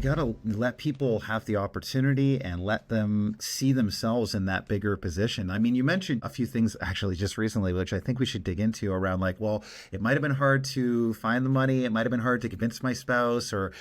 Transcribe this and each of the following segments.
got to let people have the opportunity and let them see themselves in that bigger position. I mean, you mentioned a few things actually just recently, which I think we should dig into around like, well, it might have been hard to find the money. It might have been hard to convince my spouse or,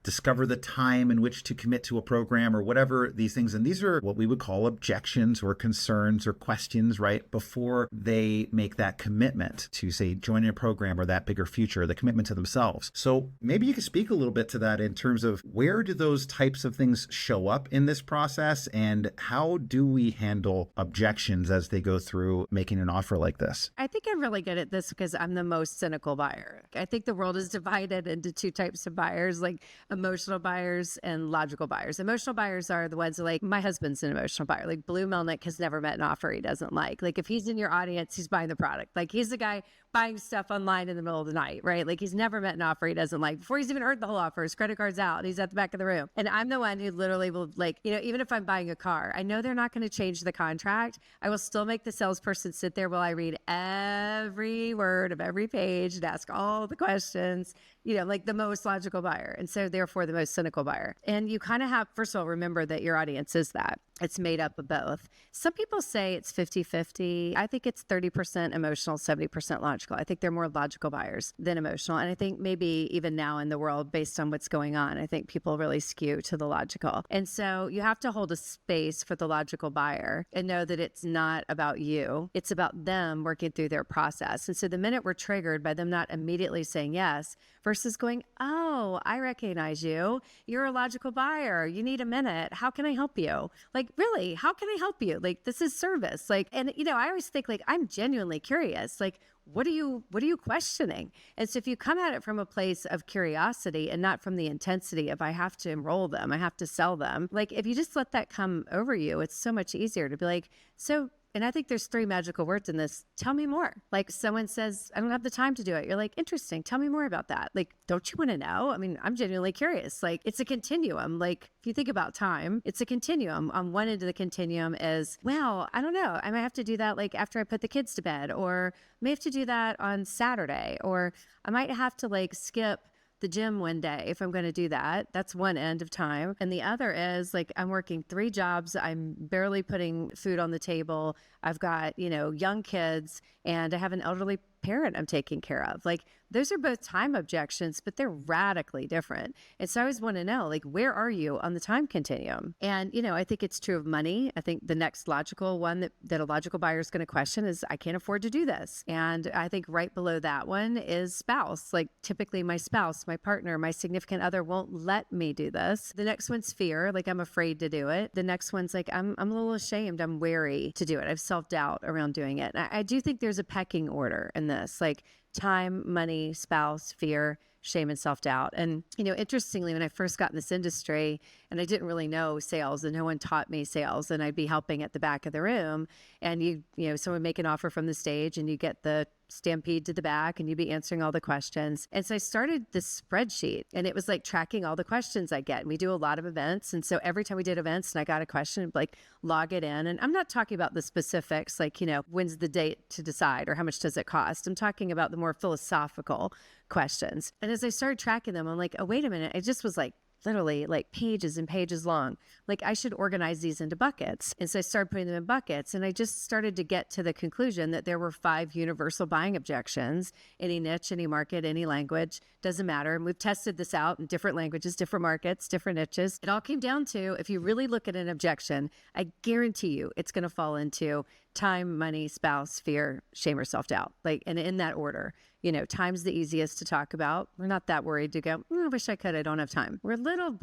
discover the time in which to commit to a program or whatever these things. And these are what we would call objections or concerns or questions, right? Before they make that commitment to, say, joining a program or that bigger future, the commitment to themselves. So maybe you could speak a little bit to that in terms of where do those types of things show up in this process and how do we handle objections as they go through making an offer like this? I think I'm really good at this because I'm the most cynical buyer. I think the world is divided into two types of buyers, like emotional buyers and logical buyers. Emotional buyers are the ones that, like, my husband's an emotional buyer. Like, Blue Melnick has never met an offer he doesn't like. Like, if he's in your audience, he's buying the product. Like, he's the guy buying stuff online in the middle of the night, right? Like, he's never met an offer he doesn't like. Before he's even heard the whole offer, his credit card's out and he's at the back of the room. And I'm the one who literally will, like, even if I'm buying a car, I know they're not going to change the contract. I will still make the salesperson sit there while I read every word of every page and ask all the questions, like the most logical buyer. And so therefore the most cynical buyer. And you kind of have, first of all, remember that your audience is that. It's made up of both. Some people say it's 50-50. I think it's 30% emotional, 70% logical. I think they're more logical buyers than emotional. And I think maybe even now in the world, based on what's going on, I think people really skew to the logical. And so you have to hold a space for the logical buyer and know that it's not about you. It's about them working through their process. And so the minute we're triggered by them not immediately saying yes versus going, oh, I recognize you. You're a logical buyer. You need a minute. How can I help you? Like, really, how can I help you? Like, this is service. Like, and I always think, like, I'm genuinely curious. Like, what are you questioning? And so if you come at it from a place of curiosity and not from the intensity of I have to enroll them, I have to sell them. Like, if you just let that come over you, it's so much easier to be like, and I think there's 3 magical words in this. Tell me more. Like, someone says, I don't have the time to do it. You're like, interesting. Tell me more about that. Like, don't you want to know? I mean, I'm genuinely curious. Like, it's a continuum. Like, if you think about time, it's a continuum. On one end of the continuum is, well, I don't know. I might have to do that like after I put the kids to bed, or I may have to do that on Saturday, or I might have to like skip the gym one day if I'm going to do that. That's one end of time. And the other is like, I'm working 3 jobs. I'm barely putting food on the table. I've got, young kids, and I have an elderly parent I'm taking care of. Like, those are both time objections, but they're radically different. And so I always want to know, like, where are you on the time continuum? And, I think it's true of money. I think the next logical one that a logical buyer is going to question is, I can't afford to do this. And I think right below that one is spouse. Like, typically my spouse, my partner, my significant other won't let me do this. The next one's fear. Like, I'm afraid to do it. The next one's like, I'm a little ashamed. I'm wary to do it. I have self-doubt around doing it. And I do think there's a pecking order in this, like time, money, spouse, fear, shame, and self-doubt. And, interestingly, when I first got in this industry and I didn't really know sales and no one taught me sales, and I'd be helping at the back of the room, and someone make an offer from the stage and you get the stampede to the back and you'd be answering all the questions. And so I started this spreadsheet, and it was like tracking all the questions I get. And we do a lot of events. And so every time we did events and I got a question, I'd like log it in. And I'm not talking about the specifics, like, when's the date to decide or how much does it cost? I'm talking about the more philosophical questions. And as I started tracking them, I'm like, oh, wait a minute. It just was like literally like pages and pages long. Like, I should organize these into buckets. And so I started putting them in buckets, and I just started to get to the conclusion that there were 5 universal buying objections. Any niche, any market, any language, doesn't matter. And we've tested this out in different languages, different markets, different niches. It all came down to, if you really look at an objection, I guarantee you it's going to fall into time, money, spouse, fear, shame, or self-doubt. Like, and in that order. Time's the easiest to talk about. We're not that worried to go, I wish I could, I don't have time. We're a little,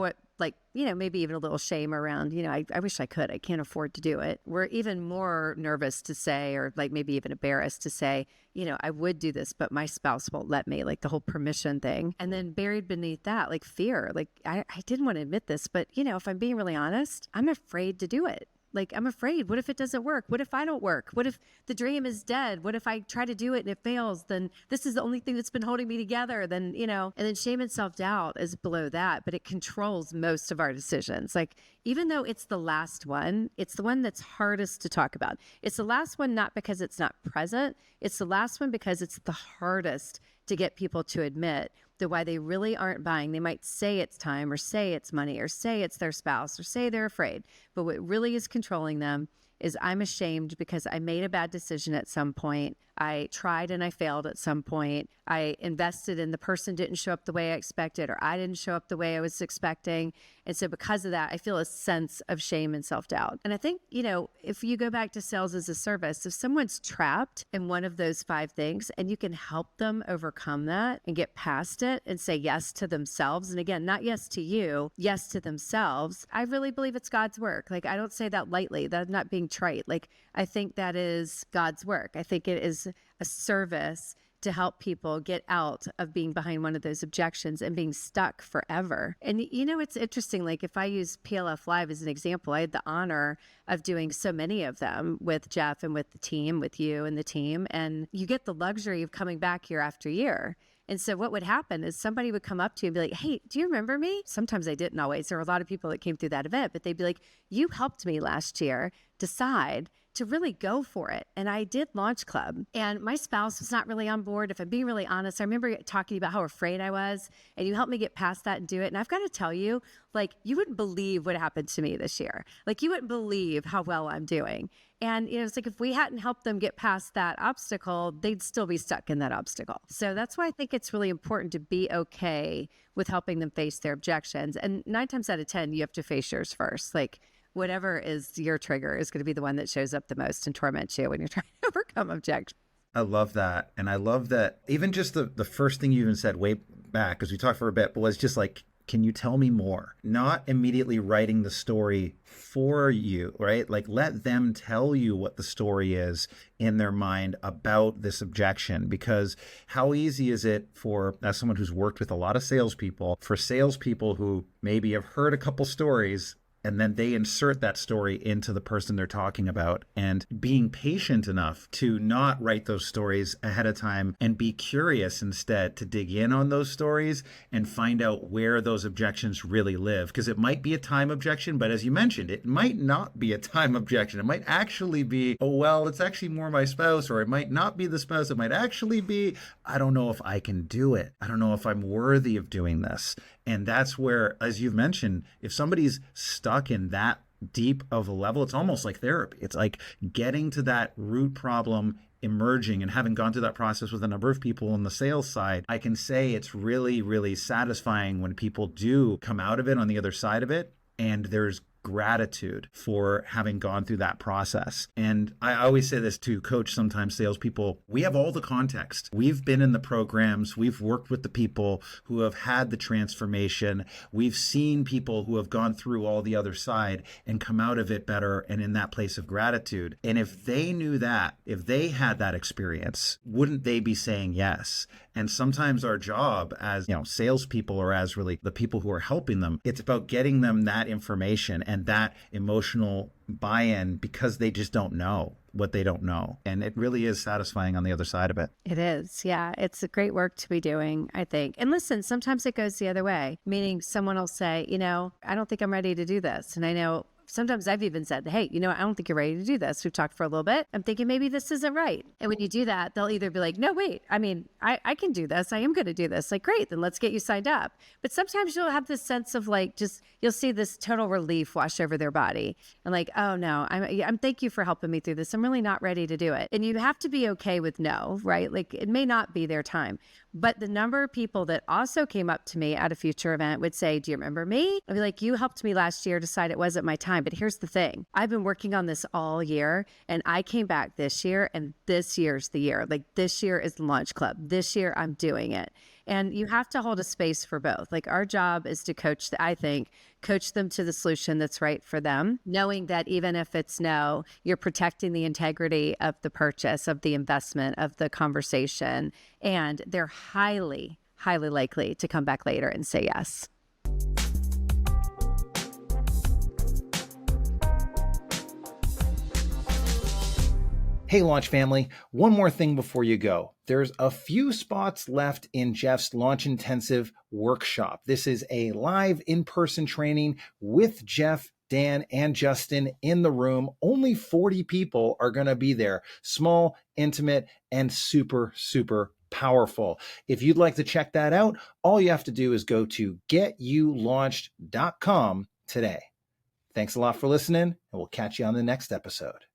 maybe even a little shame around, I wish I could, I can't afford to do it. We're even more nervous to say, or like maybe even embarrassed to say, I would do this, but my spouse won't let me, like the whole permission thing. And then buried beneath that, like fear, like I didn't want to admit this, but if I'm being really honest, I'm afraid to do it. Like, I'm afraid. What if it doesn't work? What if I don't work? What if the dream is dead? What if I try to do it and it fails? Then this is the only thing that's been holding me together. Then, and then shame and self-doubt is below that, but it controls most of our decisions. Like, even though it's the last one, it's the one that's hardest to talk about. It's the last one, not because it's not present. It's the last one because it's the hardest to get people to admit that why they really aren't buying. They might say it's time or say it's money or say it's their spouse or say they're afraid. But what really is controlling them is I'm ashamed because I made a bad decision at some point. I tried and I failed at some point. I invested and the person didn't show up the way I expected, or I didn't show up the way I was expecting. And so because of that, I feel a sense of shame and self-doubt. And I think, if you go back to sales as a service, if someone's trapped in one of those 5 things and you can help them overcome that and get past it and say yes to themselves, and again, not yes to you, yes to themselves, I really believe it's God's work. Like, I don't say that lightly. That's not being trite. Like, I think that is God's work. I think it is a service to help people get out of being behind one of those objections and being stuck forever. And it's interesting, like if I use PLF Live as an example, I had the honor of doing so many of them with Jeff and with the team, with you and the team, and you get the luxury of coming back year after year. And so what would happen is somebody would come up to you and be like, hey, do you remember me? Sometimes I didn't always. There were a lot of people that came through that event, but they'd be like, you helped me last year decide to really go for it. And I did Launch Club, and my spouse was not really on board. If I'm being really honest, I remember talking about how afraid I was, and you helped me get past that and do it. And I've got to tell you, like, you wouldn't believe what happened to me this year. Like, you wouldn't believe how well I'm doing. And, it's like if we hadn't helped them get past that obstacle, they'd still be stuck in that obstacle. So that's why I think it's really important to be okay with helping them face their objections. And 9 times out of 10, you have to face yours first. Like, whatever is your trigger is going to be the one that shows up the most and torments you when you're trying to overcome objections. I love that. And I love that even just the first thing you even said way back, because we talked for a bit, but was just like, can you tell me more? Not immediately writing the story for you, right? Like, let them tell you what the story is in their mind about this objection. Because how easy is it for, as someone who's worked with a lot of salespeople, for salespeople who maybe have heard a couple stories and then they insert that story into the person they're talking about, and being patient enough to not write those stories ahead of time and be curious instead to dig in on those stories and find out where those objections really live. Because it might be a time objection, but as you mentioned, it might not be a time objection. It might actually be, oh, well, it's actually more my spouse, or it might not be the spouse. It might actually be, I don't know if I can do it. I don't know if I'm worthy of doing this. And that's where, as you've mentioned, if somebody's stuck in that deep of a level, it's almost like therapy. It's like getting to that root problem, emerging, and having gone through that process with a number of people on the sales side, I can say it's really, really satisfying when people do come out of it on the other side of it, and there's gratitude for having gone through that process. And I always say this to coach sometimes salespeople, we have all the context. We've been in the programs, we've worked with the people who have had the transformation, we've seen people who have gone through all the other side and come out of it better and in that place of gratitude. And if they knew that, if they had that experience, wouldn't they be saying yes? And sometimes our job as, salespeople, or as really the people who are helping them, it's about getting them that information and that emotional buy-in, because they just don't know what they don't know. And it really is satisfying on the other side of it. It is. Yeah. It's a great work to be doing, I think. And listen, sometimes it goes the other way, meaning someone will say, I don't think I'm ready to do this. And I know sometimes I've even said, hey, I don't think you're ready to do this. We've talked for a little bit. I'm thinking maybe this isn't right. And when you do that, they'll either be like, no, wait, I can do this. I am going to do this. Like, great, then let's get you signed up. But sometimes you'll have this sense of like, you'll see this total relief wash over their body. And like, oh no, I'm thank you for helping me through this. I'm really not ready to do it. And you have to be okay with no, right? Like, it may not be their time. But the number of people that also came up to me at a future event would say, do you remember me? I'd be like, you helped me last year decide it wasn't my time. But here's the thing. I've been working on this all year, and I came back this year, and this year's the year. Like, this year is Launch Club. This year I'm doing it. And you have to hold a space for both. Like, our job is to coach them to the solution that's right for them, knowing that even if it's no, you're protecting the integrity of the purchase, of the investment, of the conversation, and they're highly, highly likely to come back later and say yes. Hey, Launch family, one more thing before you go. There's a few spots left in Jeff's Launch Intensive workshop. This is a live in-person training with Jeff, Dan, and Justin in the room. Only 40 people are going to be there. Small, intimate, and super, super powerful. If you'd like to check that out, all you have to do is go to getyouLaunched.com today. Thanks a lot for listening, and we'll catch you on the next episode.